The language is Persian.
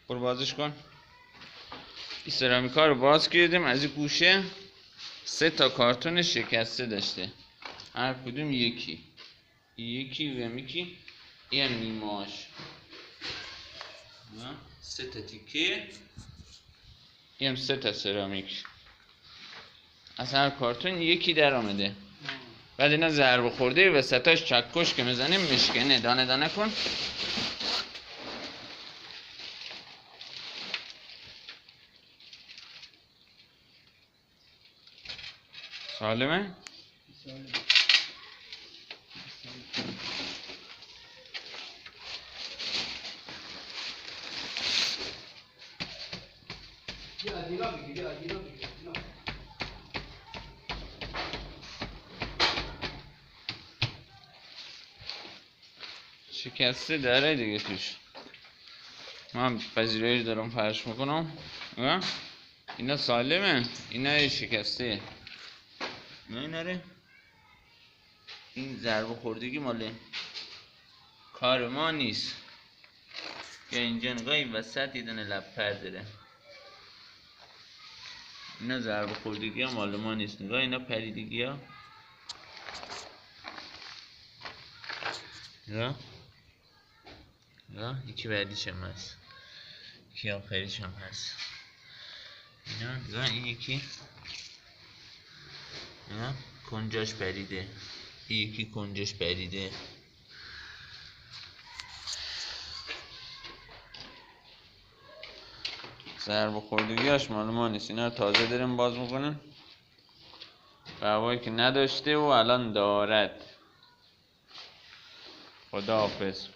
برو بازش کن. این سرامیکا رو باز کردیم. از این گوشه 3 تا کارتون شکسته داشته، هر کدوم یکی و یکی این نیماش 3 تا تیکه، این 3 تا سرامیک از هر کارتون یکی در آمده. بعد اینا ضربه خورده وسطاش چکش که میزنیم میشکنه، دانه دانه کن. سالمه؟ شکسته داره دیگه توش. من پذیرایی دارم پرش میکنم. اینا سالمه، اینا شکسته. نه نره این ضربه خوردگی مال کار ما نیست. یا اینجا نگاه این وسط یه دونه لپر داره، اینا ضربه خوردگی ها مال ما نیست. نگاه اینا پریدگی ها، نگاه یکی بعدیش هم هست، یکی آخریش هم هست. اینا نگاه این یکی کنجاش پریده، این یکی کنجاش پریده. ضربه خوردگیاش مال ما نیست. اینا رو تازه داریم باز میکنیم، قوایی که نداشته و الان دارد. خداحافظ.